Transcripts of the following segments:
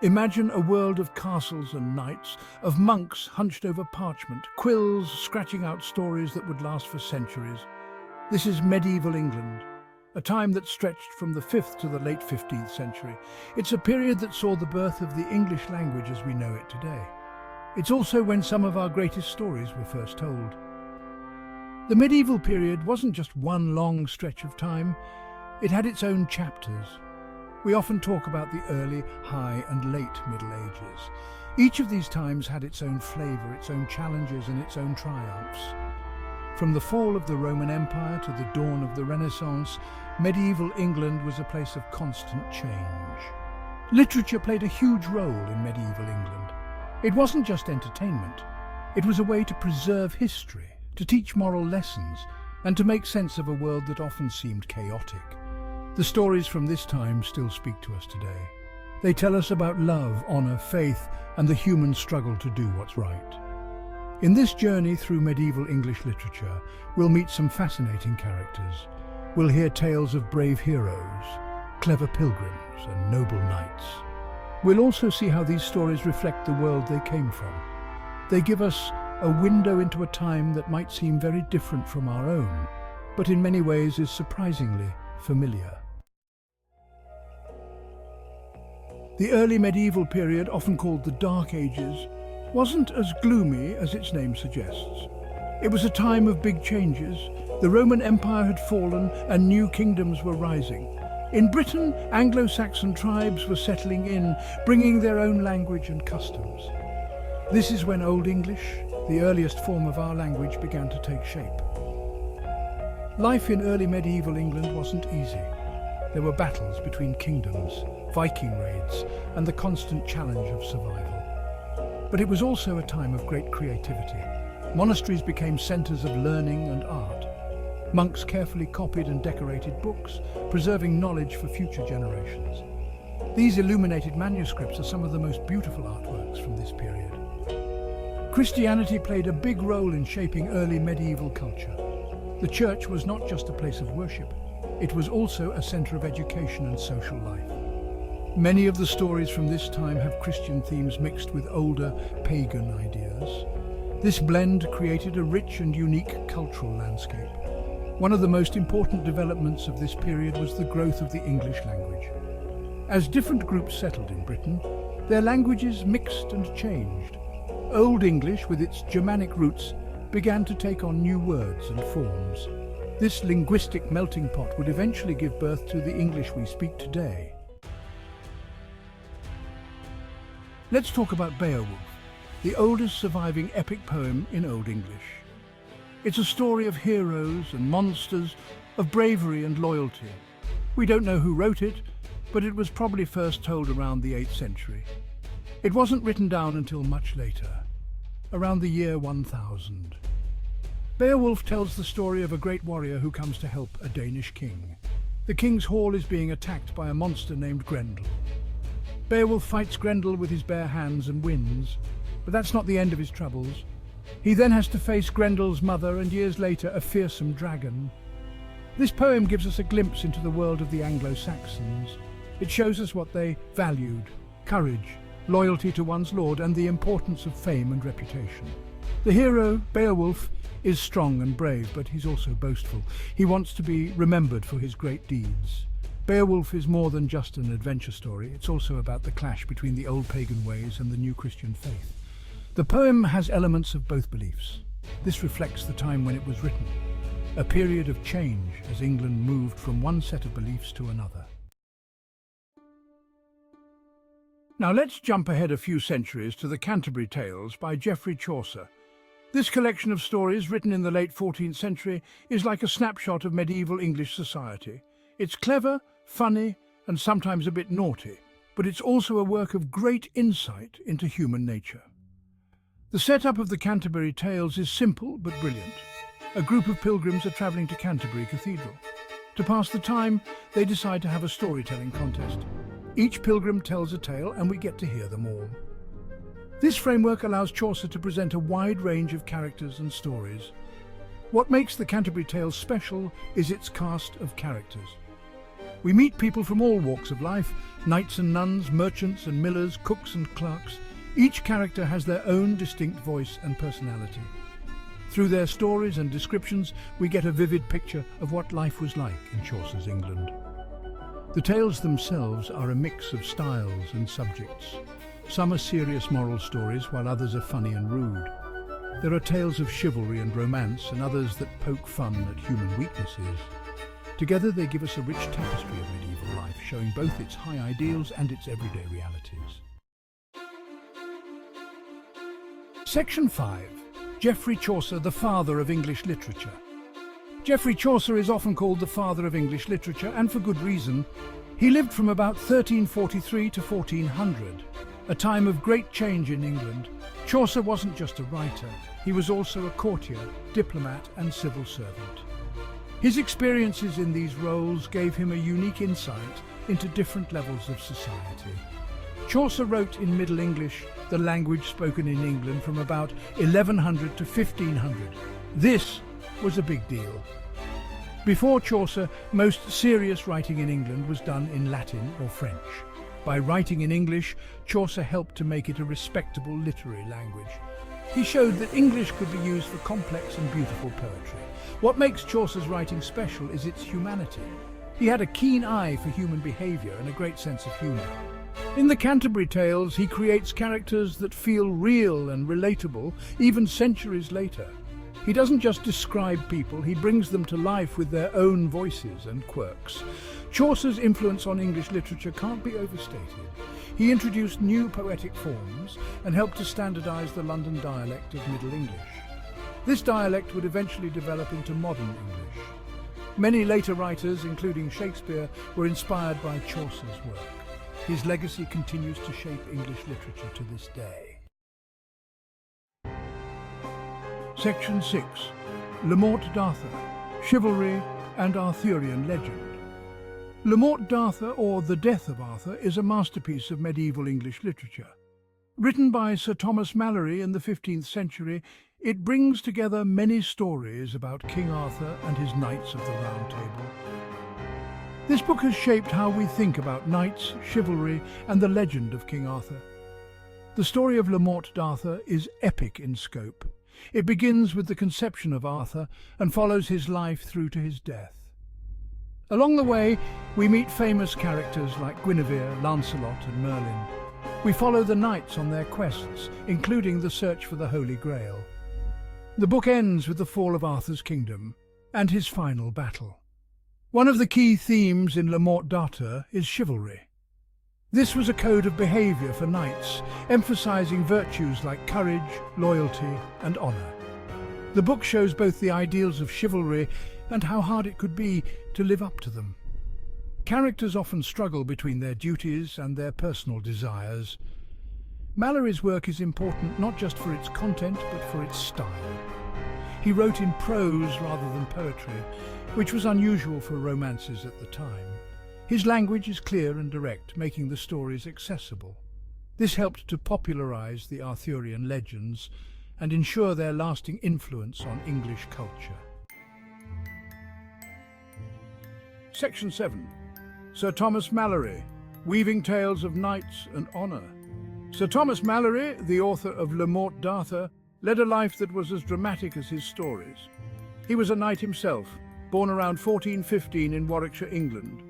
Imagine a world of castles and knights, of monks hunched over parchment, quills scratching out stories that would last for centuries. This is medieval England, a time that stretched from the 5th to the late 15th century. It's a period that saw the birth of the English language as we know it today. It's also when some of our greatest stories were first told. The medieval period wasn't just one long stretch of time, it had its own chapters. We often talk about the early, high and late Middle Ages. Each of these times had its own flavour, its own challenges and its own triumphs. From the fall of the Roman Empire to the dawn of the Renaissance, medieval England was a place of constant change. Literature played a huge role in medieval England. It wasn't just entertainment. It was a way to preserve history, to teach moral lessons, and to make sense of a world that often seemed chaotic. The stories from this time still speak to us today. They tell us about love, honour, faith, and the human struggle to do what's right. In this journey through medieval English literature, we'll meet some fascinating characters. We'll hear tales of brave heroes, clever pilgrims, and noble knights. We'll also see how these stories reflect the world they came from. They give us a window into a time that might seem very different from our own, but in many ways is surprisingly familiar. The early medieval period, often called the Dark Ages, wasn't as gloomy as its name suggests. It was a time of big changes. The Roman Empire had fallen and new kingdoms were rising. In Britain, Anglo-Saxon tribes were settling in, bringing their own language and customs. This is when Old English, the earliest form of our language, began to take shape. Life in early medieval England wasn't easy. There were battles between kingdoms, Viking raids, and the constant challenge of survival. But it was also a time of great creativity. Monasteries became centres of learning and art. Monks carefully copied and decorated books, preserving knowledge for future generations. These illuminated manuscripts are some of the most beautiful artworks from this period. Christianity played a big role in shaping early medieval culture. The church was not just a place of worship, it was also a centre of education and social life. Many of the stories from this time have Christian themes mixed with older pagan ideas. This blend created a rich and unique cultural landscape. One of the most important developments of this period was the growth of the English language. As different groups settled in Britain, their languages mixed and changed. Old English, with its Germanic roots, began to take on new words and forms. This linguistic melting pot would eventually give birth to the English we speak today. Let's talk about Beowulf, the oldest surviving epic poem in Old English. It's a story of heroes and monsters, of bravery and loyalty. We don't know who wrote it, but it was probably first told around the 8th century. It wasn't written down until much later, around the year 1000. Beowulf tells the story of a great warrior who comes to help a Danish king. The king's hall is being attacked by a monster named Grendel. Beowulf fights Grendel with his bare hands and wins, but that's not the end of his troubles. He then has to face Grendel's mother and years later a fearsome dragon. This poem gives us a glimpse into the world of the Anglo-Saxons. It shows us what they valued: courage, loyalty to one's lord, and the importance of fame and reputation. The hero, Beowulf, is strong and brave, but he's also boastful. He wants to be remembered for his great deeds. Beowulf is more than just an adventure story. It's also about the clash between the old pagan ways and the new Christian faith. The poem has elements of both beliefs. This reflects the time when it was written, a period of change as England moved from one set of beliefs to another. Now let's jump ahead a few centuries to the Canterbury Tales by Geoffrey Chaucer. This collection of stories, written in the late 14th century, is like a snapshot of medieval English society. It's clever, funny, and sometimes a bit naughty, but it's also a work of great insight into human nature. The setup of the Canterbury Tales is simple but brilliant. A group of pilgrims are travelling to Canterbury Cathedral. To pass the time, they decide to have a storytelling contest. Each pilgrim tells a tale, and we get to hear them all. This framework allows Chaucer to present a wide range of characters and stories. What makes the Canterbury Tales special is its cast of characters. We meet people from all walks of life, knights and nuns, merchants and millers, cooks and clerks. Each character has their own distinct voice and personality. Through their stories and descriptions, we get a vivid picture of what life was like in Chaucer's England. The tales themselves are a mix of styles and subjects. Some are serious moral stories, while others are funny and rude. There are tales of chivalry and romance, and others that poke fun at human weaknesses. Together they give us a rich tapestry of medieval life, showing both its high ideals and its everyday realities. Section 5. Geoffrey Chaucer, the father of English literature. Geoffrey Chaucer is often called the father of English literature, and for good reason. He lived from about 1343 to 1400, a time of great change in England. Chaucer wasn't just a writer, he was also a courtier, diplomat and civil servant. His experiences in these roles gave him a unique insight into different levels of society. Chaucer wrote in Middle English, the language spoken in England from about 1100 to 1500. This was a big deal. Before Chaucer, most serious writing in England was done in Latin or French. By writing in English, Chaucer helped to make it a respectable literary language. He showed that English could be used for complex and beautiful poetry. What makes Chaucer's writing special is its humanity. He had a keen eye for human behaviour and a great sense of humour. In the Canterbury Tales, he creates characters that feel real and relatable, even centuries later. He doesn't just describe people, he brings them to life with their own voices and quirks. Chaucer's influence on English literature can't be overstated. He introduced new poetic forms and helped to standardise the London dialect of Middle English. This dialect would eventually develop into modern English. Many later writers, including Shakespeare, were inspired by Chaucer's work. His legacy continues to shape English literature to this day. Section 6. Le Morte d'Arthur, Chivalry and Arthurian Legend. Le Morte d'Arthur, or The Death of Arthur, is a masterpiece of medieval English literature. Written by Sir Thomas Malory in the 15th century, it brings together many stories about King Arthur and his Knights of the Round Table. This book has shaped how we think about knights, chivalry, and the legend of King Arthur. The story of Le Morte d'Arthur is epic in scope. It begins with the conception of Arthur and follows his life through to his death. Along the way, we meet famous characters like Guinevere, Lancelot, and Merlin. We follow the knights on their quests, including the search for the Holy Grail. The book ends with the fall of Arthur's kingdom and his final battle. One of the key themes in Le Morte d'Arthur is chivalry. This was a code of behaviour for knights, emphasising virtues like courage, loyalty, and honour. The book shows both the ideals of chivalry and how hard it could be to live up to them. Characters often struggle between their duties and their personal desires. Malory's work is important not just for its content, but for its style. He wrote in prose rather than poetry, which was unusual for romances at the time. His language is clear and direct, making the stories accessible. This helped to popularise the Arthurian legends and ensure their lasting influence on English culture. Section 7. Sir Thomas Malory, Weaving Tales of Knights and Honour. Sir Thomas Malory, the author of Le Morte d'Arthur, led a life that was as dramatic as his stories. He was a knight himself, born around 1415 in Warwickshire, England.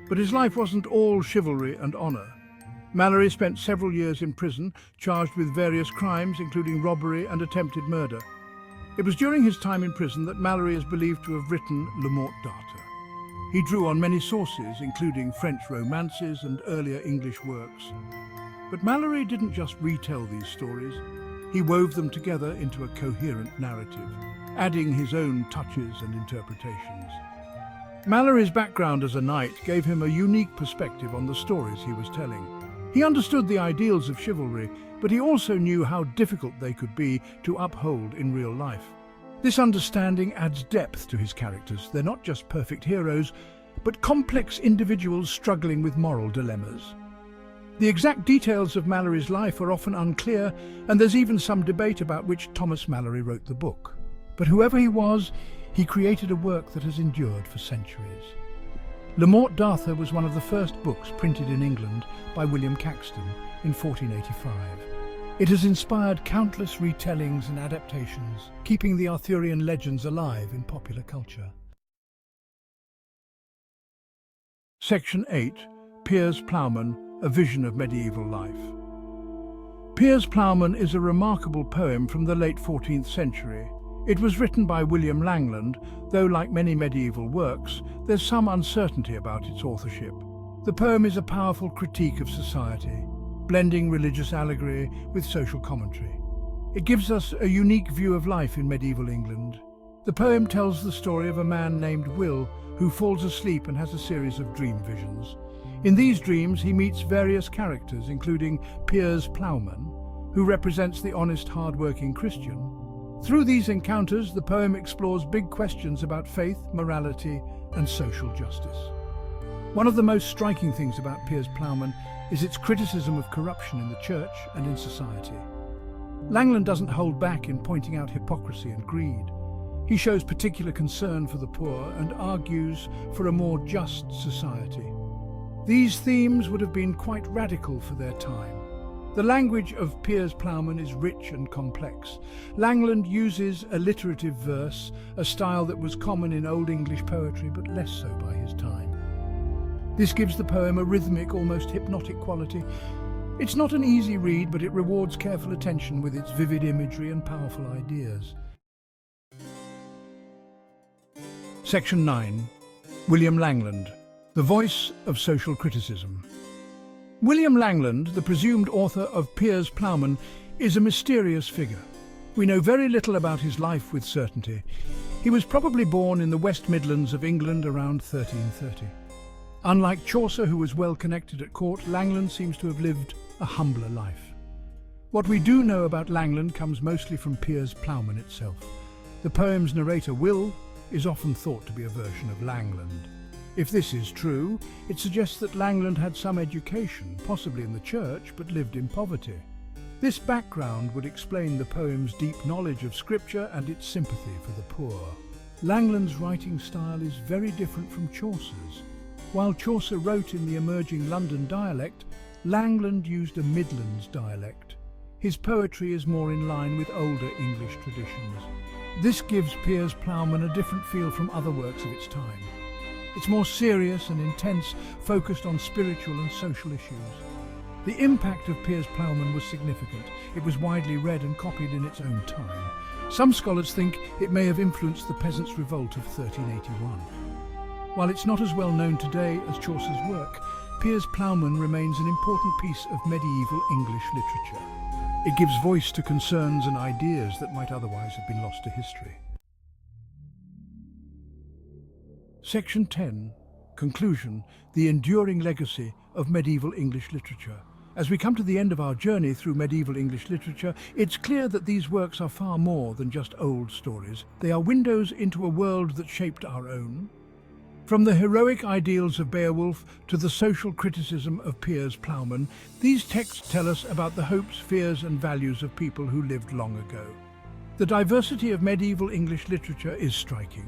But his life wasn't all chivalry and honour. Malory spent several years in prison, charged with various crimes, including robbery and attempted murder. It was during his time in prison that Malory is believed to have written Le Morte d'Arthur. He drew on many sources, including French romances and earlier English works. But Malory didn't just retell these stories. He wove them together into a coherent narrative, adding his own touches and interpretations. Malory's background as a knight gave him a unique perspective on the stories he was telling. He understood the ideals of chivalry, but he also knew how difficult they could be to uphold in real life. This understanding adds depth to his characters. They're not just perfect heroes, but complex individuals struggling with moral dilemmas. The exact details of Malory's life are often unclear, and there's even some debate about which Thomas Malory wrote the book. But whoever he was, he created a work that has endured for centuries. Le Morte d'Arthur was one of the first books printed in England by William Caxton in 1485. It has inspired countless retellings and adaptations, keeping the Arthurian legends alive in popular culture. Section 8. Piers Plowman, A Vision of Medieval Life. Piers Plowman is a remarkable poem from the late 14th century. It was written by William Langland, though like many medieval works, there's some uncertainty about its authorship. The poem is a powerful critique of society, blending religious allegory with social commentary. It gives us a unique view of life in medieval England. The poem tells the story of a man named Will who falls asleep and has a series of dream visions. In these dreams, he meets various characters, including Piers Plowman, who represents the honest, hard-working Christian. Through these encounters, the poem explores big questions about faith, morality, and social justice. One of the most striking things about Piers Plowman is its criticism of corruption in the church and in society. Langland doesn't hold back in pointing out hypocrisy and greed. He shows particular concern for the poor and argues for a more just society. These themes would have been quite radical for their time. The language of Piers Plowman is rich and complex. Langland uses alliterative verse, a style that was common in Old English poetry but less so by his time. This gives the poem a rhythmic, almost hypnotic quality. It's not an easy read, but it rewards careful attention with its vivid imagery and powerful ideas. Section 9. William Langland, The Voice of Social Criticism. William Langland, the presumed author of Piers Plowman, is a mysterious figure. We know very little about his life with certainty. He was probably born in the West Midlands of England around 1330. Unlike Chaucer, who was well connected at court, Langland seems to have lived a humbler life. What we do know about Langland comes mostly from Piers Plowman itself. The poem's narrator, Will, is often thought to be a version of Langland. If this is true, it suggests that Langland had some education, possibly in the church, but lived in poverty. This background would explain the poem's deep knowledge of scripture and its sympathy for the poor. Langland's writing style is very different from Chaucer's. While Chaucer wrote in the emerging London dialect, Langland used a Midlands dialect. His poetry is more in line with older English traditions. This gives Piers Plowman a different feel from other works of its time. It's more serious and intense, focused on spiritual and social issues. The impact of Piers Plowman was significant. It was widely read and copied in its own time. Some scholars think it may have influenced the Peasants' Revolt of 1381. While it's not as well known today as Chaucer's work, Piers Plowman remains an important piece of medieval English literature. It gives voice to concerns and ideas that might otherwise have been lost to history. Section 10. Conclusion. The enduring legacy of medieval English literature. As we come to the end of our journey through medieval English literature, it's clear that these works are far more than just old stories. They are windows into a world that shaped our own. From the heroic ideals of Beowulf to the social criticism of Piers Plowman, these texts tell us about the hopes, fears and values of people who lived long ago. The diversity of medieval English literature is striking.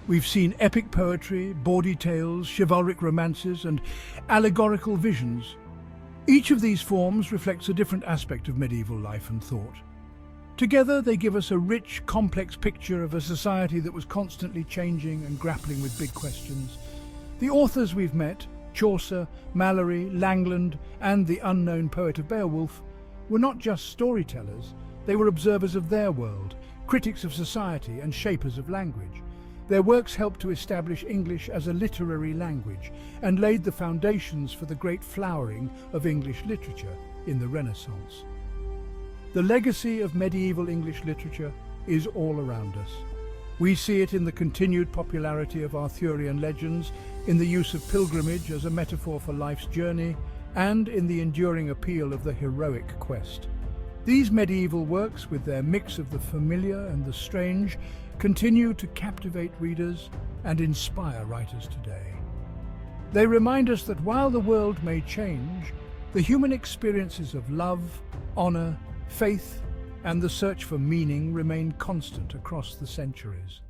We've seen epic poetry, bawdy tales, chivalric romances and allegorical visions. Each of these forms reflects a different aspect of medieval life and thought. Together, they give us a rich, complex picture of a society that was constantly changing and grappling with big questions. The authors we've met, Chaucer, Malory, Langland, and the unknown poet of Beowulf, were not just storytellers. They were observers of their world, critics of society, and shapers of language. Their works helped to establish English as a literary language and laid the foundations for the great flowering of English literature in the Renaissance. The legacy of medieval English literature is all around us. We see it in the continued popularity of Arthurian legends, in the use of pilgrimage as a metaphor for life's journey, and in the enduring appeal of the heroic quest. These medieval works, with their mix of the familiar and the strange, continue to captivate readers and inspire writers today. They remind us that while the world may change, the human experiences of love, honor, faith, and the search for meaning remain constant across the centuries.